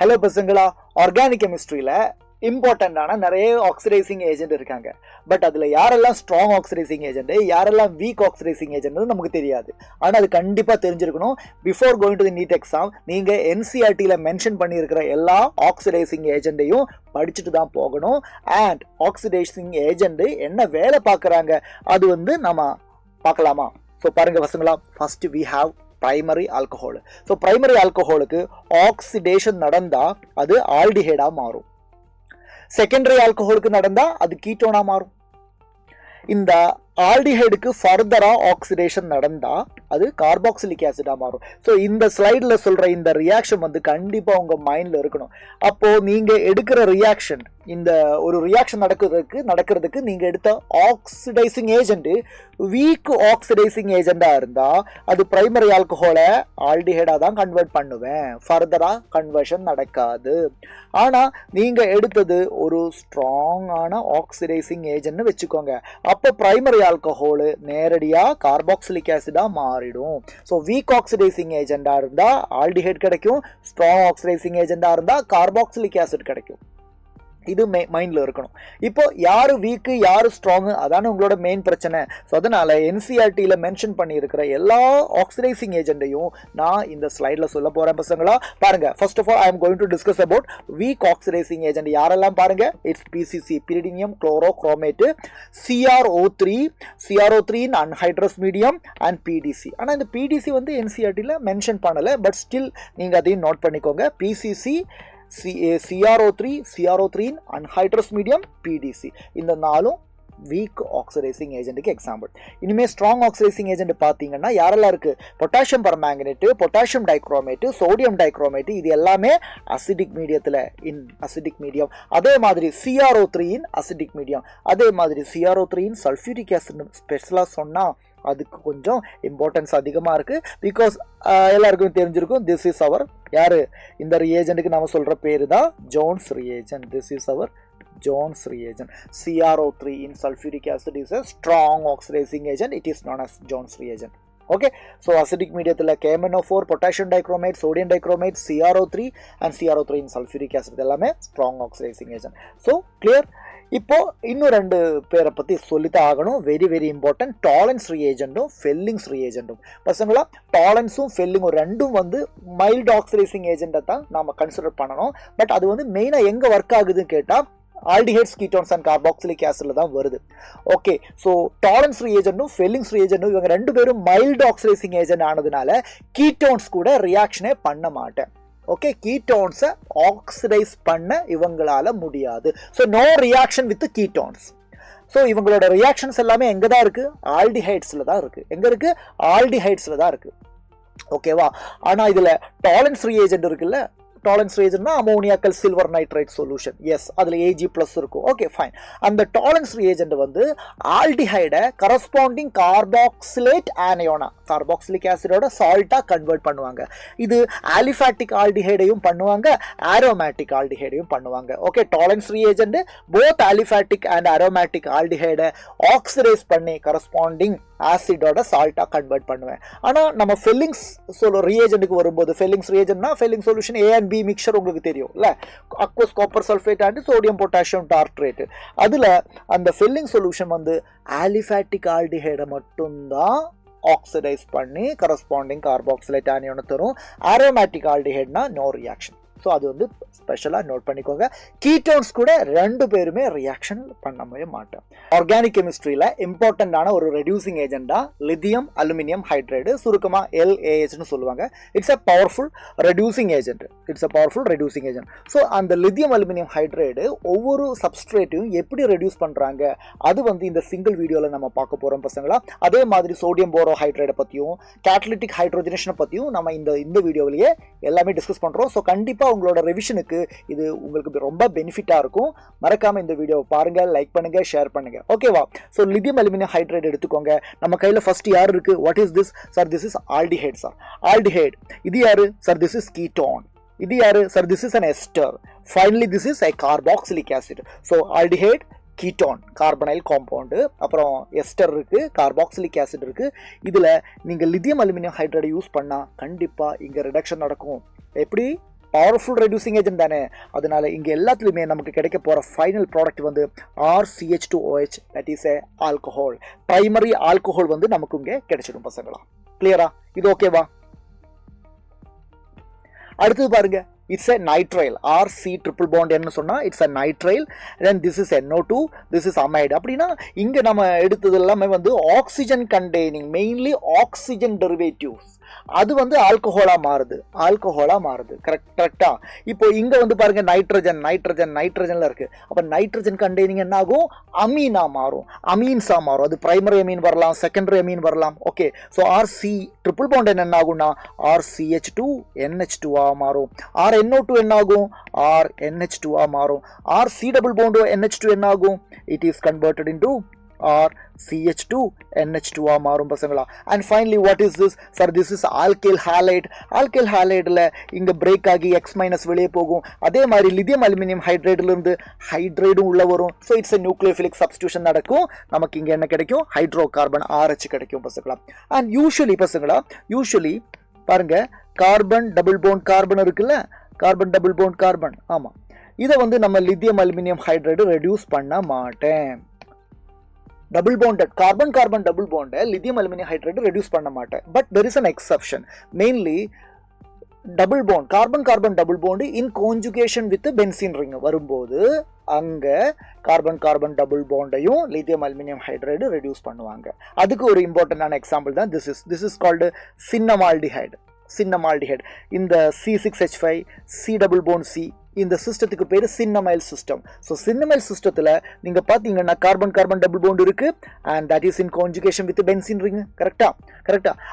Hello பசங்களா, organic கெமிஸ்ட்ரியில் இம்பார்ட்டண்டான நிறைய ஆக்சிடைசிங் ஏஜென்ட் இருக்காங்க. பட் அதில் யாரெல்லாம் ஸ்ட்ராங் ஆக்சிடைசிங் ஏஜென்ட், யாரெல்லாம் வீக் ஆக்சிடைசிங் ஏஜென்ட் நமக்கு தெரியாது. ஆனால் அது கண்டிப்பாக தெரிஞ்சிருக்கணும். Before going to the NEET exam நீங்கள் என்சிஆர்டியில் மென்ஷன் பண்ணியிருக்கிற எல்லா ஆக்சிடைசிங் ஏஜென்ட்டையும் படிச்சுட்டு தான் போகணும். அண்ட் ஆக்சிடைசிங் ஏஜென்ட் என்ன வேலை பார்க்குறாங்க அது நம்ம பார்க்கலாமா? ஸோ பாருங்க பசங்களா, first we have primary alcohol. So primary ஆல்கஹாலுக்கு ஆக்சிடேஷன் நடந்தா அது ஆல்டிஹைடா மாறும். செகண்டரி ஆல்கஹாலுக்கு நடந்தா அது கீட்டோனா மாறும். இந்த ஆல்டிஹைடுக்கு ஃபர்தரா ஆக்சிடேஷன் நடந்தா அது கார்பாக்சிலிக் ஆசிடா மாறும். ஸோ இந்த ஸ்லைட்ல சொல்ற இந்த ரியாக்ஷன் கண்டிப்பா உங்க மைண்ட்ல இருக்கணும். அப்போ நீங்க எடுக்கிற ரியாக்ஷன், இந்த ஒரு ரியாக்ஷன் நடக்கிறதுக்கு நீங்க எடுத்த ஆக்சிடைசிங் ஏஜென்ட் வீக் ஆக்சிடைசிங் ஏஜெண்டா இருந்தா அது பிரைமரி ஆல்கஹாலை ஆல்டிஹைடா தான் கன்வெர்ட் பண்ணுவேன், ஃபர்தரா கன்வர்ஷன் நடக்காது. ஆனா நீங்க எடுத்தது ஒரு ஸ்ட்ராங்கான ஆக்சிடைசிங் ஏஜென்ட்னு வச்சுக்கோங்க. அப்போ பிரைமரி ஆல்கஹால் நேரடியா கார்பாக்சிலிக் ஆசிடா மாறிடும். ஸோ வீக் ஆக்சிடைசிங் ஏஜெண்டா இருந்தா ஆல்டிஹைட் கிடைக்கும், ஸ்ட்ராங் ஆக்சிடைசிங் ஏஜெண்டா இருந்தா கார்பாக்சிலிக் ஆசிட் கிடைக்கும். இது மைண்ட்ல இருக்கணும். இப்போ யாரு வீக்கு யாரு ஸ்ட்ராங், அதான உங்களோட மெயின் பிரச்சனை. ஸோ அதனால என்சிஆர்டியில் மென்ஷன் பண்ணியிருக்கிற எல்லா ஆக்சிடைசிங் ஏஜென்ட்டையும் நான் இந்த ஸ்லைட்ல சொல்ல போறேன் பசங்களா. பாருங்க, first of all I am going to discuss about weak oxidising agent. யாரெல்லாம் பாருங்க, it's PCC, pyridinium chlorochromate, CrO3 in anhydrous medium and PDC. ஆனால் இந்த பிடிசி என்சிஆர்டியில் மென்ஷன் பண்ணல, பட் ஸ்டில் நீங்க அதையும் நோட் பண்ணிக்கோங்க. PCC, CrO3 in anhydrous medium, PDC. இந்த நாலும் வீக் ஆக்சிடைசிங் ஏஜென்ட்டுக்கு எக்ஸாம்பிள். இனிமேல் ஸ்ட்ராங் ஆக்சிடைசிங் ஏஜென்ட் பார்த்தீங்கன்னா யாரெல்லாம் இருக்கு? Potassium permanganate, potassium dichromate, sodium dichromate, இது எல்லாமே அசிடிக் மீடியத்தில் இன் அசிடிக் மீடியம். அதே மாதிரி CrO3 இன் அசிடிக் மீடியம், அதே மாதிரி CrO3 இன் சல்ஃபியூரிக் ஆசிட் ஸ்பெஷலாக சொன்னால் அதுக்கு கொஞ்சம் இம்பார்ட்டன்ஸ் அதிகமாக இருக்குது. பிகாஸ் எல்லாருக்கும் தெரிஞ்சிருக்கும், திஸ் இஸ் அவர் யாரு, இந்த ரியேஜென்ட்டுக்கு நம்ம சொல்கிற பேரு தான் Jones reagent. This is our Jones reagent. CrO3 in sulfuric acid is a strong oxidizing agent. It is known as Jones reagent. Okay, so acidic mediathila KMnO4, potassium dichromate, sodium dichromate, CrO3 and CrO3 in sulfuric acid எல்லாமே strong oxidizing agent. So clear? இப்போ இன்னும் ரெண்டு பேரை பற்றி சொல்லித்தான் ஆகணும். Very very important. டாலன்ஸ் ரியேஜென்ட்டும் ஃபெல்லிங்ஸ் ரியேஜென்ட்டும். பசங்களா, டாலன்ஸும் ஃபெல்லிங்கும் ரெண்டும் மைல்டு ஆக்சிடைசிங் ஏஜென்ட்டை தான் நாம் கன்சிடர் பண்ணணும். பட் அது மெயினாக எங்கே ஒர்க் ஆகுதுன்னு கேட்டால் ஆல்டிஹைட்ஸ், கீட்டோன்ஸ் அண்ட் கார்பாக்சிலிக் ஆசிட்ல தான் வருது. ஓகே, ஸோ டாலன்ஸ் ரியேஜென்ட்டும் ஃபெல்லிங்ஸ் ரியேஜென்ட்டும் இவங்க ரெண்டு பேரும் மைல்டு ஆக்சிடைசிங் ஏஜென்ட் ஆனதுனால கீட்டோன்ஸ் கூட ரியாக்ஷனே பண்ண மாட்டேன். ஓகே, கீட்டோன்ஸை ஆக்சிடைஸ் பண்ண இவங்களால முடியாது. So no reaction with ketones. So இவங்களோட ரியாக்ஷன்ஸ் எல்லாமே எங்கே தான் இருக்குது? ஆல்டிஹைட்ஸில் தான் இருக்குது. எங்கே இருக்குது? ஆல்டிஹைட்ஸில் தான் இருக்குது. ஓகேவா? ஆனால் இதில் டாலன்ஸ் ரியேஜென்ட் இருக்குல்ல, டாலன்ஸ் ரியேஜென்ட்னா ammoniacal silver nitrite solution. Yes, அதில் Ag+ இருக்கும். Okay fine. அந்த டாலன்ஸ் ரியேஜென்ட் ஆல்டிஹைடை கரஸ்பாண்டிங் கார்பாக்சிலேட் ஆனியோனா, கார்பாக்சிலிக் ஆசிடோட சால்ட்டாக கன்வெர்ட் பண்ணுவாங்க. இது ஆலிஃபேட்டிக் ஆல்டிஹைடையும் பண்ணுவாங்க, ஆரோமேட்டிக் ஆல்டிஹைடையும் பண்ணுவாங்க. Okay, Tollens reagent both aliphatic and aromatic ஆல்டிஹைடை ஆக்சிடைஸ் பண்ணி கரஸ்பாண்டிங் ஆசிடோட சால்ட்டாக கன்வெர்ட் பண்ணுவேன். ஆனால் நம்ம ஃபெல்லிங்ஸ் ரியேஜென்ட்டுக்கு வரும்போது, ஃபெல்லிங்ஸ் ரியேஜென்ட்னா Fehling solution A and B mixture உங்களுக்கு தெரியும் இல்லை, aqueous copper sulphate and sodium potassium tartrate. அதில் அந்த ஃபெல்லிங் சொல்யூஷன் ஆலிஃபேட்டிக் ஆல்டிஹைடை மட்டும்தான் ஆக்சிடைஸ் பண்ணி கரஸ்பாண்டிங் கார்பாக்சிலேட் ஆனியோனை தரும். ஆரோமேட்டிக் ஆல்டிஹைட்னா நோ ரியாக்ஷன். ஸோ அது ஸ்பெஷலாக நோட் பண்ணிக்கோங்க. கீட்டோன்ஸ் கூட ரெண்டு பேருமே ரியாக்ஷன் பண்ணவே மாட்டேன். ஆர்கானிக் கெமிஸ்ட்ரியில் இம்பார்ட்டண்டான ஒரு ரெடியூசிங் ஏஜெண்டா லித்தியம் அலுமினியம் ஹைட்ரைடு, சுருக்கமாக LAHன்னு சொல்லுவாங்க. It's a powerful reducing agent. So அந்த லித்தியம் அலுமினியம் ஹைட்ரைடு ஒவ்வொரு சப்ஸ்ட்ரேட்டையும் எப்படி ரெடியூஸ் பண்ணுறாங்க அது இந்த சிங்கிள் வீடியோவில் நம்ம பார்க்க போகிறோம் பசங்களா. அதே மாதிரி சோடியம் போரோ ஹைட்ரைடை பற்றியும் கேட்டலிட்டிக் ஹைட்ரோஜனேஷனை பற்றியும் நம்ம இந்த வீடியோவிலேயே எல்லாமே டிஸ்கஸ் பண்ணுறோம். ஸோ கண்டிப்பாக உங்களோட ரிவிஷனுக்கு இது உங்களுக்கு ரொம்ப பெனிஃபிட்டா இருக்கும். மறக்காம இந்த வீடியோவை பாருங்க, லைக் பண்ணுங்க, ஷேர் பண்ணுங்க. ஓகேவா? ஸோ லித்தியம் அலுமினியம் ஹைட்ரைட் எடுத்துக்கோங்க. நம்ம கையில் ஃபர்ஸ்ட் யார் இருக்கு? What is this sir? This is aldehyde sir. Aldehyde. இது யாரு சார்? This is ketone. இது யாரு sir? This is an ester. Finally this is a carboxylic acid. So aldehyde, ketone, carbonyl compound, அப்புறம் எஸ்டர் இருக்குது, carboxylic acid இருக்குது. இதில் நீங்கள் lithium aluminium ஹைட்ரைடை use பண்ணால் கண்டிப்பாக இங்கே ரிடக்ஷன் நடக்கும். எப்படி? பவர்ஃபுல் ரெடியூசிங் ஏஜென்ட் தானே. அதனால இங்கே எல்லாத்துலேயுமே நமக்கு கிடைக்க போகிற ஃபைனல் ப்ராடக்ட் வந்து RCH2OH, that is a alcohol. Primary alcohol வந்து நமக்கு இங்கே கிடைச்சிடும் பசங்களா. கிளியரா? இது ஓகேவா? அடுத்தது பாருங்க, it's a nitrile. RC triple bond என்ன சொன்னா it's a nitrile. then this is NO2, this is amide. அப்படின்னா இங்க நம்ம எடுத்தது எல்லாமே வந்து oxygen containing, mainly oxygen derivatives, அது வந்து ஆல்கஹாலா மாறுது. கரெக்டா? இப்போ இங்க வந்து பாருங்க நைட்ரஜன்ல இருக்கு. அப்ப நைட்ரஜன் கண்டெய்னிங் என்ன ஆகும்? அமீனா மாறும், அமீன்ஸா மாறும். அது பிரைமரி அமீன் வரலாம், செகண்டரி அமீன் வரலாம். Okay, so RC triple bond என்ன ஆகும்னா RCH2 NH2 மாறும். RNO2 என்ன ஆகும்? RNH2 மாறும். RC டபுள் பாண்ட் NH2 என்ன ஆகும்? It is converted into RCH2 NH2 மாறும் பசங்களா. And finally what is this? Sir this is alkyl halide. Alkyl ஹாலைடில் இங்கே பிரேக் ஆகி X- வெளியே போகும். அதே மாதிரி லித்தியம் அலுமினியம் ஹைட்ரைடிலிருந்து ஹைட்ரைடும் உள்ள வரும். So it's a nucleophilic substitution நடக்கும். நமக்கு இங்கே என்ன கிடைக்கும்? ஹைட்ரோ கார்பன் RH கிடைக்கும் பசங்களா. அண்ட் யூஸ்வலி பாருங்க, கார்பன் டபுள் போண்ட் கார்பன் இருக்குல்ல, கார்பன் டபுள் போண்ட் கார்பன், ஆமாம், இதை வந்து நம்ம லித்தியம் அலுமினியம் ஹைட்ரைடு ரெடியூஸ் பண்ண மாட்டேன். டபுள் பாண்டட் கார்பன் டபுள் பாண்டை லித்தியம் அலுமினியம் ஹைட்ரைடு ரெடியூஸ் பண்ண மாட்டேன். But there is an exception. Mainly double bond carbon double bond in conjugation with benzene ring வரும்போது அங்கே கார்பன் டபுள் பாண்டையும் லித்தியம் அலுமினியம் ஹைட்ரைடு ரெடியூஸ் பண்ணுவாங்க. அதுக்கு ஒரு இம்பார்ட்டன்டான எக்ஸாம்பிள் தான் திஸ் இஸ் கால்டு சின்னமால்டிஹைடு. இந்த C6H5 C double bond C, இந்த சிஸ்டத்துக்கு பேர் சின்னமைல் சிஸ்டம். ஸோ சின்னமைல் சிஸ்டத்தில் நீங்கள் பார்த்தீங்கன்னா கார்பன் டபுள் பாண்ட் இருக்கு, and that is in conjugation with benzene ring. கரெக்டா?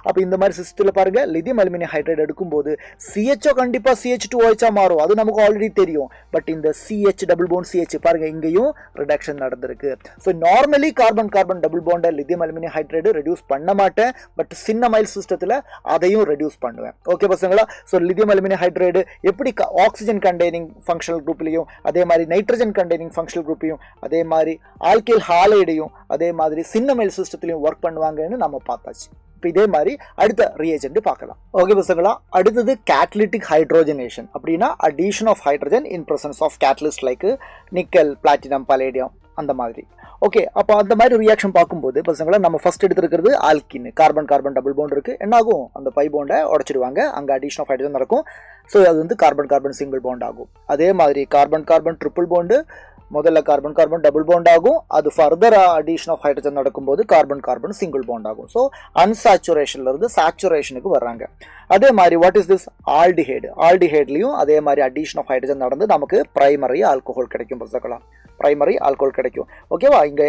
அப்போ இந்த மாதிரி சிஸ்டத்தில் பாருங்க, லித்தியம் அலுமினியம் ஹைட்ரைடு எடுக்கும்போது CHO கண்டிப்பாக CH2OH மாறும், அது நமக்கு ஆல்ரெடி தெரியும். பட் இந்த CH டபுள் பாண்ட் CH பாருங்க, இங்கேயும் ரிடக்ஷன் நடந்திருக்கு. ஸோ நார்மலி கார்பன் டபுள் பாண்டை லித்தியம் அலுமினியம் ஹைட்ரைடு ரெடியூஸ் பண்ண மாட்டேன், பட் சின்னமைல் சிஸ்டத்தில் அதையும் ரெடியூஸ் பண்ணுவேன். ஓகே பசங்களா? ஸோ லித்தியம் அலுமினியம் ஹைட்ரைடு எப்படி ஆக்சிஜன் கண்டெய்னிங் ஃபங்க்ஷனல் குரூப்லையும், அதே மாதிரி நைட்ரஜன் கண்டெய்னிங் ஃபங்க்ஷனல் குரூப்பையும், அதே மாதிரி ஆல்கைல் ஹாலைடையும், அதே மாதிரி சின்னமைல் சிஸ்டத்திலையும் ஒர்க் பண்ணுவாங்கன்னு நம்ம பார்த்தாச்சு. இப்போ இதே மாதிரி அடுத்த ரியேஜென்ட் பார்க்கலாம். ஓகே பசங்களா, அடுத்தது கேட்டலிட்டிக் ஹைட்ரோஜனேஷன். அப்படின்னா addition of hydrogen in presence of catalyst like nickel, platinum, palladium, அந்த மாதிரி. ஓகே, அப்போ அந்த மாதிரி ரியாக்ஷன் பார்க்கும்போது பசங்களா, நம்ம ஃபர்ஸ்ட் எடுத்துருக்கிறது ஆல்கின். கார்பன் டபுள் பாண்ட் இருக்கு. என்ன ஆகும்? அந்த பை பாண்டை உடச்சிடுவாங்க, அங்கே அடிஷன் ஆஃப் ஹைட்ரஜன் நடக்கும். ஸோ அது வந்து கார்பன் சிங்கிள் பாண்ட் ஆகும். அதே மாதிரி கார்பன் ட்ரிபிள் பாண்டு முதல்ல கார்பன் டபுள் பாண்ட் ஆகும். அது ஃபர்தர் அடிஷன் ஆஃப் ஹைட்ரஜன் நடக்கும்போது கார்பன் சிங்கிள் பாண்ட் ஆகும். ஸோ அன்சாச்சுரேஷன்ல இருந்து சாச்சுரேஷனுக்கு வர்றாங்க. அதே மாதிரி வாட் இஸ் திஸ்? ஆல்டிஹைட்லையும் அதே மாதிரி அடிஷன் ஆஃப் ஹைட்ரஜன் நடந்து நமக்கு பிரைமரி ஆல்கஹால் கிடைக்கும் பசங்களா. பிரைமரி ஆல்கஹால் கிடைக்கும். ஓகேவா? இங்கே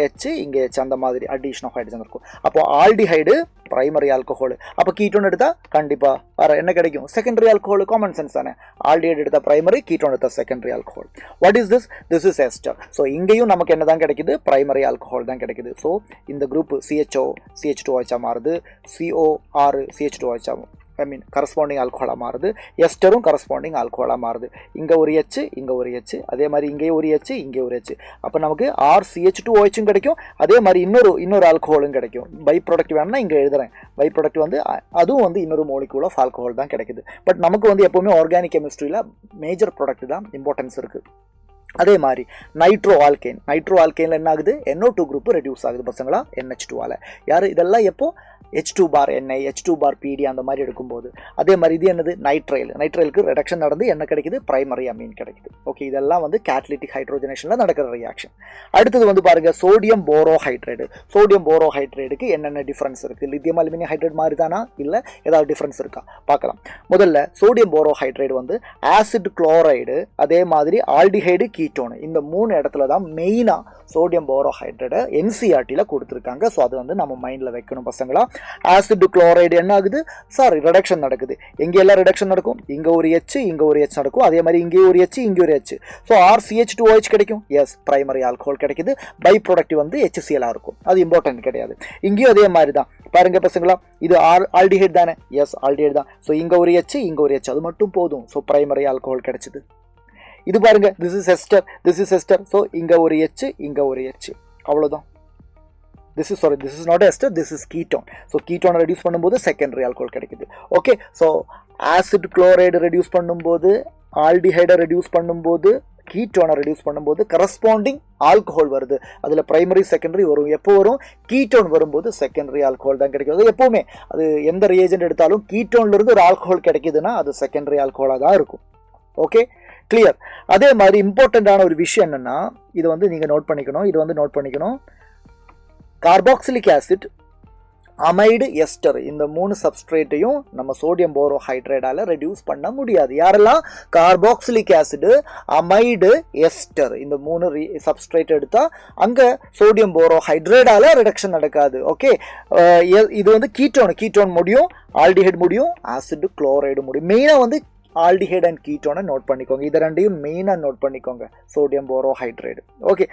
H அந்த மாதிரி அடிஷன் ஆஃப் ஹைட்ரஜன் இருக்கும். அப்போ ஆல்டிஹைடு பிரைமரி ஆல்கஹால். அப்போ கீட்டோன் எடுத்தால் கண்டிப்பாக வேறு என்ன கிடைக்கும்? Secondary alcohol. காமன் சென்ஸ் தானே. ஆல்டிஹைடு எடுத்தால் பிரைமரி, கீட்டோன் எடுத்தால் secondary alcohol. What is this? This is ester. So இங்கேயும் நமக்கு என்ன தான் கிடைக்குது? பிரைமரி ஆல்கஹால் தான் கிடைக்குது. ஸோ இந்த குரூப் CH2OH மாறுது, COR CH2OH கரஸ்பாண்டிங் ஆல்கஹாலாக மாறுது, எஸ்டரும் கரஸ்பாண்டிங் ஆல்கஹாலாக மாறுது. இங்கே ஒரு H, அதே மாதிரி இங்கே ஒரு H. அப்போ நமக்கு RCH2OH கிடைக்கும். அதே மாதிரி இன்னொரு ஆல்கஹாலும் கிடைக்கும். பை ப்ராடக்ட் வேணும்னா இங்கே எழுதுறேன். பை ப்ராடக்ட் வந்து அதுவும் வந்து இன்னொரு மோலிக்யூல் ஆஃப் ஆல்கஹால் தான் கிடைக்குது. பட் நமக்கு வந்து எப்போவுமே ஆர்கானிக் கெமிஸ்ட்ரியில் மேஜர் ப்ராடக்ட் தான் இம்பார்ட்டன்ஸ் இருக்குது. அதே மாதிரி நைட்ரோ ஆல்கேனில் என்ன ஆகுது? NO2 குரூப் ரெடியூஸ் ஆகுது பசங்களா NH2ஆல். யார் இதெல்லாம் எப்போ? H2 பார் NI, H2 பார் PD அந்த மாதிரி எடுக்கும்போது. அதே மாதிரி இது என்னது? நைட்ரைலுக்கு ரிடக்ஷன் நடந்து என்ன கிடைக்குது? பிரைமரி அமீன் கிடைக்குது. ஓகே, இதெல்லாம் வந்து கேட்டலிட்டிக் ஹைட்ரோஜனேஷனில் நடக்கிற ரியாக்ஷன். அடுத்தது வந்து பாருங்க, சோடியம் போரோஹைட்ரைடுக்கு என்னென்ன டிஃப்ரென்ஸ் இருக்குது? லித்தியம் அலுமினியம் ஹைட்ரைடு மாதிரி தானா, இல்லை ஏதாவது டிஃப்ரென்ஸ் இருக்கா பார்க்கலாம். முதல்ல சோடியம் போரோஹைட்ரைடு வந்து ஆசிட் குளோரைடு, அதே மாதிரி ஆல்டிஹைடு, கீட்டோன், இந்த 3 இடத்துல தான் மெயினாக சோடியம் போரோஹைட்ரைடை NCERTல கொடுத்துருக்காங்க. ஸோ அது வந்து நம்ம மைண்டில் வைக்கணும் பசங்களா. ஆசிட் குளோரைடு என்ன ஆகுது? சார் ரிடக்ஷன் நடக்குது. எங்கெல்லாம் ரிடக்ஷன் நடக்கும்? இங்கே ஒரு H நடக்கும். அதே மாதிரி இங்கே ஒரு H. ஸோ RCH2OH கிடைக்கும். எஸ், பிரைமரி ஆல்கஹால் கிடைக்குது. பை ப்ராடக்ட் வந்து HCl இருக்கும். அது இம்பார்ட்டன்ட் கிடையாது. இங்கேயும் அதே மாதிரி தான் பாருங்க பசங்களா. இது ஆல்டிஹைட் தானே? எஸ், ஆல்டிஹைட் தான். ஸோ இங்கே ஒரு H, அது மட்டும் போதும். ஸோ பிரைமரி ஆல்கஹால் கிடைச்சிது. இது பாருங்க, திஸ் இஸ் எஸ்டர். ஸோ இங்கே ஒரு H, அவ்வளோதான். This is not ester, this is ketone. So கீட்டோனை ரெடியூஸ் பண்ணும்போது செகண்டரி ஆல்கஹால் கிடைக்குது. Okay, so acid chloride reduce பண்ணும்போது ஆல்டிஹைடை ரெடியூஸ் பண்ணும்போது கீட்டோனை ரெடியூஸ் பண்ணும்போது கரஸ்பாண்டிங் ஆல்கஹால் வருது. அதில் பிரைமரி செகண்டரி வரும். எப்போ வரும்? கீட்டோன் வரும்போது செகண்டரி ஆல்கஹால் தான் கிடைக்கும். எப்போவுமே அது எந்த ரியேஜென்ட் எடுத்தாலும் கீட்டோன்லேருந்து ஒரு ஆல்கஹால் கிடைக்குதுன்னா அது செகண்டரி ஆல்கஹாலாக தான் இருக்கும். Okay, clear. அதே மாதிரி இம்பார்ட்டண்ட்டான ஒரு விஷயம் என்னென்னா, இது வந்து நீங்கள் நோட் பண்ணிக்கணும். கார்பாக்சிலிக் ஆசிட், அமைடு, எஸ்டர் இந்த 3 சப்ஸ்ட்ரேட்டையும் நம்ம சோடியம் போரோஹைட்ரைடால ரெடியூஸ் பண்ண முடியாது. யாரெல்லாம்? கார்பாக்சிலிக் ஆசிடு, அமைடு, எஸ்டர் இந்த 3 சப்ஸ்ட்ரேட் எடுத்தா அங்கே சோடியம் போரோஹைட்ரைடால ரிடக்ஷன் நடக்காது. ஓகே, இது வந்து கீட்டோன் முடியும், ஆல்டிஹைட் முடியும், ஆசிட் குளோரைடு முடியும். மெயினாக வந்து ஆல்டிஹைட் அண்ட் கீட்டோனை நோட் பண்ணிக்கோங்க. இதை ரெண்டையும் மெயினாக நோட் பண்ணிக்கோங்க, சோடியம் போரோஹைட்ரைடு. ஓகே,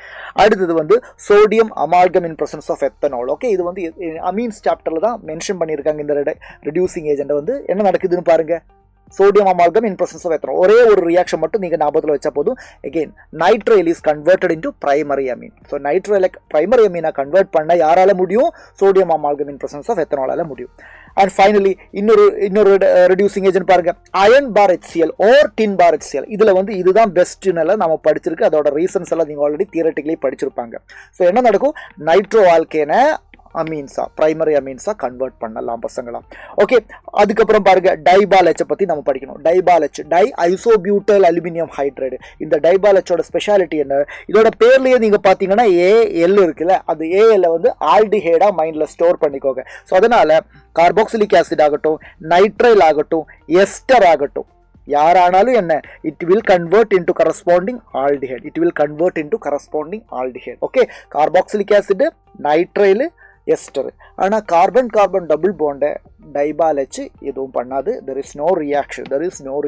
அடுத்தது வந்து sodium amalgam in presence of ethanol. Okay, இது வந்து அமீன்ஸ் சாப்டரில் தான் மென்ஷன் பண்ணியிருக்காங்க. இந்த ரெடியூசிங் ஏஜென்ட் வந்து என்ன நடக்குதுன்னு பாருங்க. Sodium amalgam in presence of ethanol. ஒரே ஒரு ரியாக்ஷன் மட்டும் நீங்கள் ஞாபகத்தில் வச்சா போதும். Again nitrile is converted into primary amine. So நைட்ரைலை பிரைமரி அமீனை கன்வெர்ட் பண்ண யாரால முடியும்? Sodium amalgam in presence of எத்தனாலால முடியும். அண்ட் ஃபைனலி இன்னொரு ரெடியூசிங் ஏஜென்ட் பாருங்க, iron bar HCl or tin bar HCl. இதில் வந்து இதுதான் பெஸ்ட்னால நம்ம படிச்சிருக்கு. அதோட ரீசன்ஸ் எல்லாம் நீங்கள் ஆல்ரெடி தியரட்டிக்கலி படிச்சிருப்பாங்க. ஸோ என்ன நடக்கும்? நைட்ரோ ஆல்கேனை அமீன்ஸா, பிரைமரி அமீன்ஸா கன்வெர்ட் பண்ணலாம் பசங்களா. ஓகே, அதுக்கப்புறம் பாருங்க டைபால் H பற்றி நம்ம படிக்கணும். DIBAL H, di isobutyl aluminium hydride. இந்த டைபால் Hோட ஸ்பெஷாலிட்டி என்ன? இதோட பேர்லயே நீங்க பார்த்தீங்கன்னா AL இருக்குல்ல, அது AL வந்து ஆல்டிஹைடா மைண்டில் ஸ்டோர் பண்ணிக்கோங்க. ஸோ அதனால கார்பாக்சிலிக் ஆசிட் ஆகட்டும், நைட்ரைல் ஆகட்டும், எஸ்டர் ஆகட்டும், யாரானாலும் என்ன, it will convert into corresponding aldehyde. Okay, carboxylic acid, nitrile, ester. ஆனால் கார்பன் டபுள் பாண்டை டைபால் H எதுவும் பண்ணாது. There is no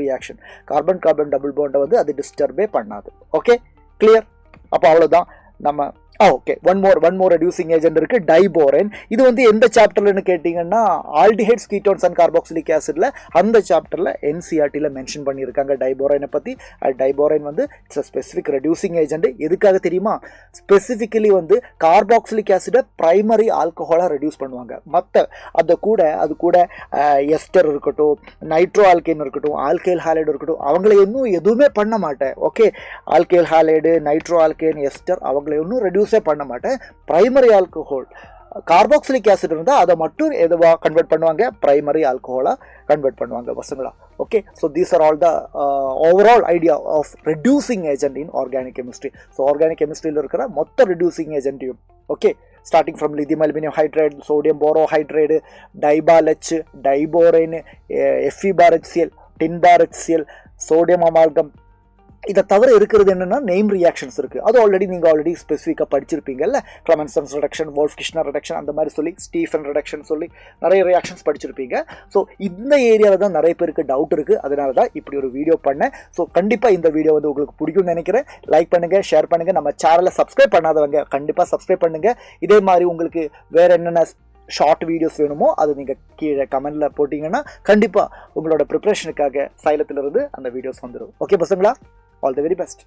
reaction. Carbon double பாண்டை வந்து அது டிஸ்டர்பே பண்ணாது. Okay, clear. அப்போ அவ்வளோதான் நம்ம. Okay, one more reducing agent இருக்கு, டைபோரைன். இது வந்து எந்த சாப்டர்லன்னு கேட்டிங்கன்னா ஆல்டிஹைட்ஸ், கீட்டோன்ஸ் அண்ட் கார்பாக்சிலிக் ஆசிட்ல அந்த சாப்டர்ல NCERTல மென்ஷன் பண்ணியிருக்காங்க டைபோரைனை பற்றி. டைபோரைன் வந்து it's a specific reducing agent. எதுக்காக தெரியுமா? ஸ்பெசிஃபிக்கலி வந்து கார்பாக்சிலிக் ஆசிடை பிரைமரி ஆல்கஹாலாக ரெடியூஸ் பண்ணுவாங்க. மற்ற அது கூட எஸ்டர் இருக்கட்டும், நைட்ரோ ஆல்கேன் இருக்கட்டும், ஆல்கைல் ஹாலைடு இருக்கட்டும், அவங்கள இன்னும் எதுவுமே பண்ண மாட்டேன். Okay, alkyl halide, nitro alkane, ester அவங்கள இன்னும் ரெடியூஸே பண்ண மாட்டேன். பிரைமரி ஆல்கஹால் கார்பாக்சிலிக் ஆசிட் இருந்தால் அதை மட்டும் எதுவாக கன்வெர்ட் பண்ணுவாங்க? பிரைமரி ஆல்கஹாலாக கன்வெர்ட் பண்ணுவாங்க பசங்களா. Okay, so these are all the overall idea of reducing agent in organic chemistry. So organic கெமிஸ்ட்ரியில் இருக்கிற மொத்த ரெடியூசிங் ஏஜென்ட்டையும், okay, starting from lithium aluminium hydride, sodium borohydride, DIBAL H, diborane, Fe bar HCl, tin bar HCl, sodium amalgam. இதை தவிர இருக்கிறது என்னென்னா name reactions இருக்குது. அது நீங்கள் ஸ்பெசிஃபிக்காக படிச்சிருப்பீங்கல்ல. கிளமென்சன்ஸ் ரிடக்ஷன், வோல்ஃப்-கிருஷ்ணர் ரிடக்ஷன், அந்த மாதிரி சொல்லி ஸ்டீஃபன் ரிடக்ஷன் சொல்லி நிறைய ரியாக்ஷன்ஸ் படிச்சிருப்பீங்க. ஸோ இந்த ஏரியாவில் தான் நிறைய பேருக்கு டவுட் இருக்குது. அதனால தான் இப்படி ஒரு வீடியோ பண்ணேன். ஸோ கண்டிப்பாக இந்த வீடியோ வந்து உங்களுக்கு பிடிக்கும்னு நினைக்கிறேன். லைக் பண்ணுங்கள், ஷேர் பண்ணுங்கள். நம்ம சேனலை சப்ஸ்கிரைப் பண்ணாதவங்க கண்டிப்பாக சப்ஸ்கிரைப் பண்ணுங்கள். இதே மாதிரி உங்களுக்கு வேறு என்னென்ன ஷார்ட் வீடியோஸ் வேணுமோ அது நீங்கள் கீழே கமெண்டில் போட்டிங்கன்னா கண்டிப்பாக உங்களோட ப்ரிப்ரேஷனுக்காக சைலத்திலிருந்து அந்த வீடியோஸ் வந்துடும். ஓகே பசங்களா, ஆல் தி வெரி பெஸ்ட்.